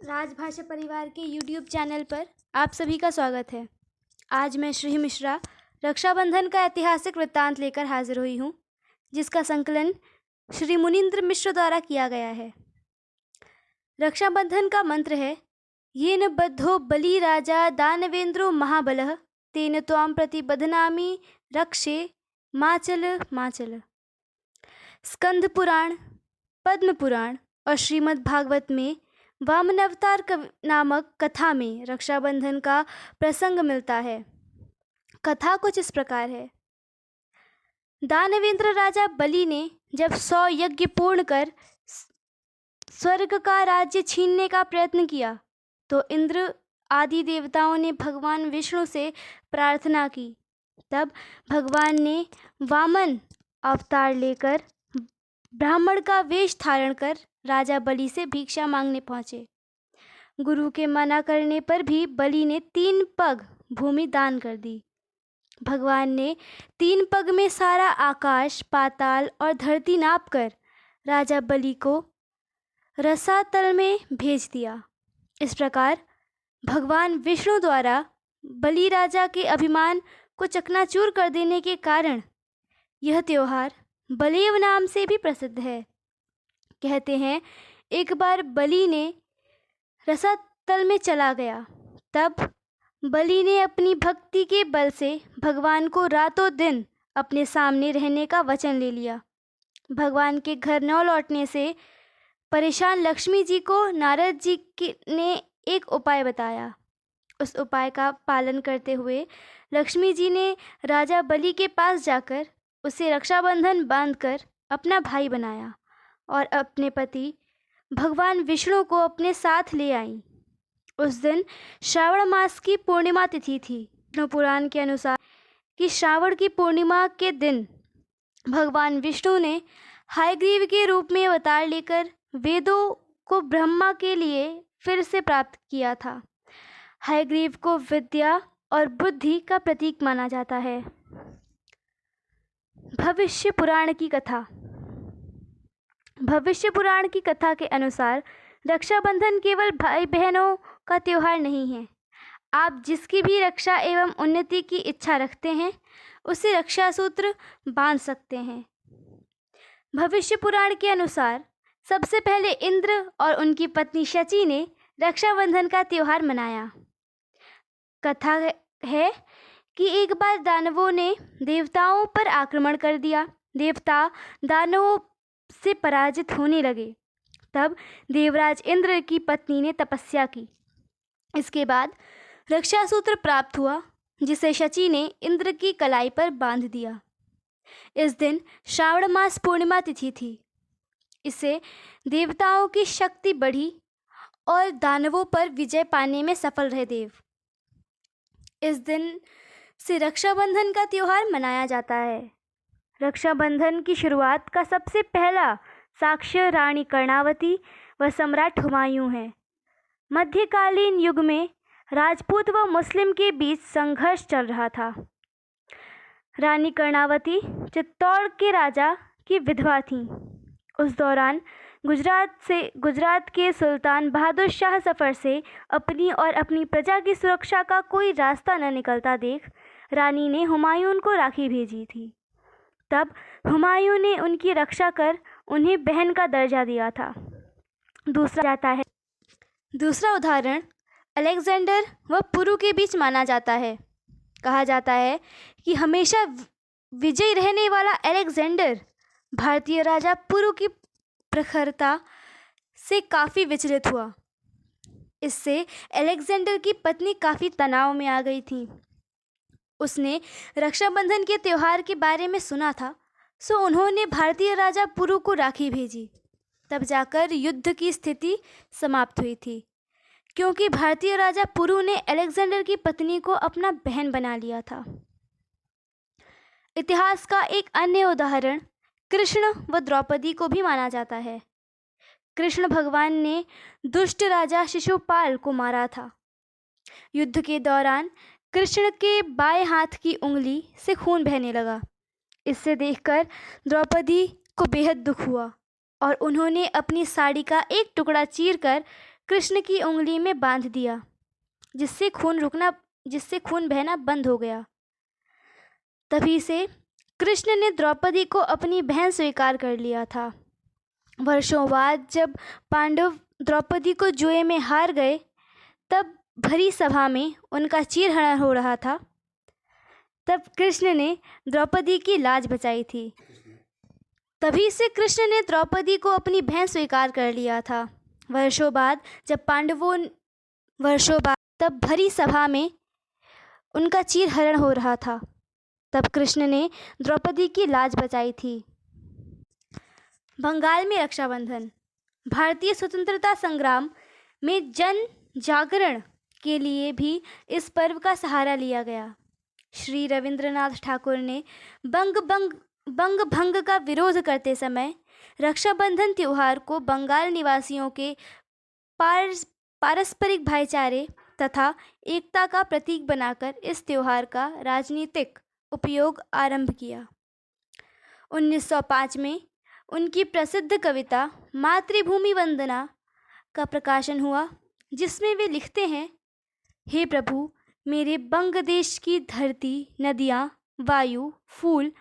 राजभाषा परिवार के YouTube चैनल पर आप सभी का स्वागत है। आज मैं श्री मिश्रा रक्षाबंधन का ऐतिहासिक वृत्तांत लेकर हाजिर हुई हूँ, जिसका संकलन श्री मुनीन्द्र मिश्र द्वारा किया गया है। रक्षाबंधन का मंत्र है, येन बद्धो बलि राजा दानवेंद्रो महाबलः तेन त्वां प्रति बध्नामि रक्षे माचल माचल। स्कंद पुराण, पद्म पुराण और श्रीमद् भागवत में वामन अवतार नामक कथा में रक्षाबंधन का प्रसंग मिलता है। कथा कुछ इस प्रकार है। दानवेंद्र राजा बलि ने जब 100 यज्ञ पूर्ण कर स्वर्ग का राज्य छीनने का प्रयत्न किया तो इंद्र आदि देवताओं ने भगवान विष्णु से प्रार्थना की। तब भगवान ने वामन अवतार लेकर ब्राह्मण का वेश धारण कर राजा बलि से भिक्षा मांगने पहुँचे। गुरु के मना करने पर भी बलि ने 3 पग भूमि दान कर दी। भगवान ने 3 पग में सारा आकाश, पाताल और धरती नापकर राजा बलि को रसातल में भेज दिया। इस प्रकार भगवान विष्णु द्वारा बलि राजा के अभिमान को चकनाचूर कर देने के कारण यह त्योहार बलिव नाम से भी प्रसिद्ध है। कहते हैं, एक बार बलि ने रसातल में चला गया। तब बलि ने अपनी भक्ति के बल से भगवान को रातों दिन अपने सामने रहने का वचन ले लिया। भगवान के घर न लौटने से परेशान लक्ष्मी जी को नारद जी ने एक उपाय बताया। उस उपाय का पालन करते हुए लक्ष्मी जी ने राजा बलि के पास जाकर उसे रक्षाबंधन बांधकर अपना भाई बनाया और अपने पति भगवान विष्णु को अपने साथ ले आईं। उस दिन श्रावण मास की पूर्णिमा तिथि थी। विष्णु पुराण के अनुसार कि श्रावण की पूर्णिमा के दिन भगवान विष्णु ने हयग्रीव के रूप में अवतार लेकर वेदों को ब्रह्मा के लिए फिर से प्राप्त किया था। हयग्रीव को विद्या और बुद्धि का प्रतीक माना जाता है। भविष्य पुराण की कथा। भविष्य पुराण की कथा के अनुसार रक्षाबंधन केवल भाई बहनों का त्यौहार नहीं है। आप जिसकी भी रक्षा एवं उन्नति की इच्छा रखते हैं उसे रक्षा सूत्र बांध सकते हैं। भविष्य पुराण के अनुसार सबसे पहले इंद्र और उनकी पत्नी शची ने रक्षाबंधन का त्यौहार मनाया। कथा है कि एक बार दानवों ने देवताओं पर आक्रमण कर दिया। देवता दानवों से पराजित होने लगे। तब देवराज इंद्र की पत्नी ने तपस्या की। इसके बाद रक्षा सूत्र प्राप्त हुआ, जिसे शची ने इंद्र की कलाई पर बांध दिया। इस दिन श्रावण मास पूर्णिमा तिथि थी। इससे देवताओं की शक्ति बढ़ी और दानवों पर विजय पाने में सफल रहे देव। इस दिन से रक्षाबंधन का त्यौहार मनाया जाता है। रक्षाबंधन की शुरुआत का सबसे पहला साक्ष्य रानी कर्णावती व सम्राट हुमायूं है। मध्यकालीन युग में राजपूत व मुस्लिम के बीच संघर्ष चल रहा था। रानी कर्णावती चित्तौड़ के राजा की विधवा थीं। उस दौरान गुजरात के सुल्तान बहादुर शाह सफ़र से अपनी और अपनी प्रजा की सुरक्षा का कोई रास्ता न निकलता देख रानी ने हुमायूं को राखी भेजी थी। तब हुमायूं ने उनकी रक्षा कर उन्हें बहन का दर्जा दिया था। दूसरा उदाहरण अलेक्जेंडर व पुरु के बीच माना जाता है। कहा जाता है कि हमेशा विजयी रहने वाला अलेक्जेंडर भारतीय राजा पुरु की प्रखरता से काफ़ी विचलित हुआ। इससे अलेक्जेंडर की पत्नी काफ़ी तनाव में आ गई थी। उसने रक्षाबंधन के त्यौहार के बारे में सुना था, सो उन्होंने भारतीय राजा पुरु को राखी भेजी। तब जाकर युद्ध की स्थिति समाप्त हुई थी, क्योंकि भारतीय राजा पुरु ने अलेक्जेंडर की पत्नी को अपना बहन बना लिया था। इतिहास का एक अन्य उदाहरण कृष्ण व द्रौपदी को भी माना जाता है। कृष्ण भगवान ने दुष्ट राजा शिशुपाल को मारा था। युद्ध के दौरान कृष्ण के बाएं हाथ की उंगली से खून बहने लगा। इससे देखकर द्रौपदी को बेहद दुख हुआ और उन्होंने अपनी साड़ी का एक टुकड़ा चीरकर कृष्ण की उंगली में बांध दिया, जिससे खून बहना बंद हो गया। तभी से कृष्ण ने द्रौपदी को अपनी बहन स्वीकार कर लिया था। वर्षों बाद जब पांडव द्रौपदी को जुए में हार गए, तब भरी सभा में उनका चीरहरण हो रहा था। तब कृष्ण ने द्रौपदी की लाज बचाई थी। तभी से कृष्ण ने द्रौपदी को अपनी बहन स्वीकार कर लिया था। वर्षों बाद तब भरी सभा में उनका चीरहरण हो रहा था। तब कृष्ण ने द्रौपदी की लाज बचाई थी। बंगाल में रक्षाबंधन। भारतीय स्वतंत्रता संग्राम में जन जागरण के लिए भी इस पर्व का सहारा लिया गया। श्री रविंद्रनाथ ठाकुर ने बंग भंग का विरोध करते समय रक्षाबंधन त्योहार को बंगाल निवासियों के पारस्परिक भाईचारे तथा एकता का प्रतीक बनाकर इस त्योहार का राजनीतिक उपयोग आरंभ किया। 1905 में उनकी प्रसिद्ध कविता मातृभूमि वंदना का प्रकाशन हुआ, जिसमें वे लिखते हैं, हे प्रभु, मेरे बंग देश की धरती, नदियाँ, वायु, फूल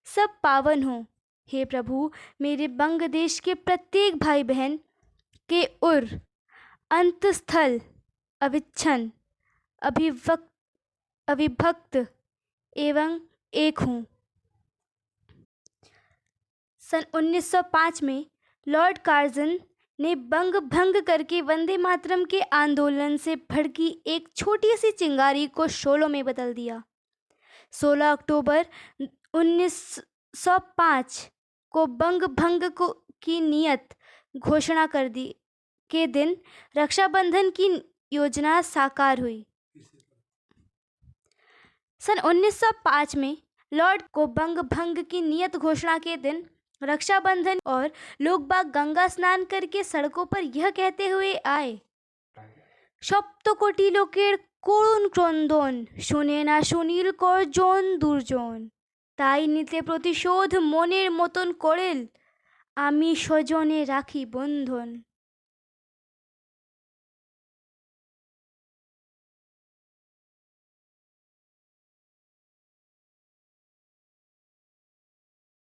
सब पावन हो। हे प्रभु, मेरे बंग देश के प्रत्येक भाई बहन के उर अंतस्थल अविच्छन अविभक्त एवं एक हूँ। सन 1905 में लॉर्ड कार्जन ने बंग भंग करके वंदे मातरम के आंदोलन से भड़की एक छोटी सी चिंगारी को शोलों में बदल दिया। 16 अक्टूबर 1905 को बंग भंग की नियत घोषणा कर दी के दिन रक्षाबंधन की योजना साकार हुई। सन 1905 में लॉर्ड को बंग भंग की नियत घोषणा के दिन रक्षाबंधन और लोग बाग गंगा स्नान करके सड़कों पर यह कहते हुए आए, सप्तकोटि लोकेर করুণ ক্রন্দন শুনে না সুনীল করজন দুর্জন, তাই নিতে প্রতিশোধ মনের মতন করেল আমি স্বজনে রাখি বন্ধন।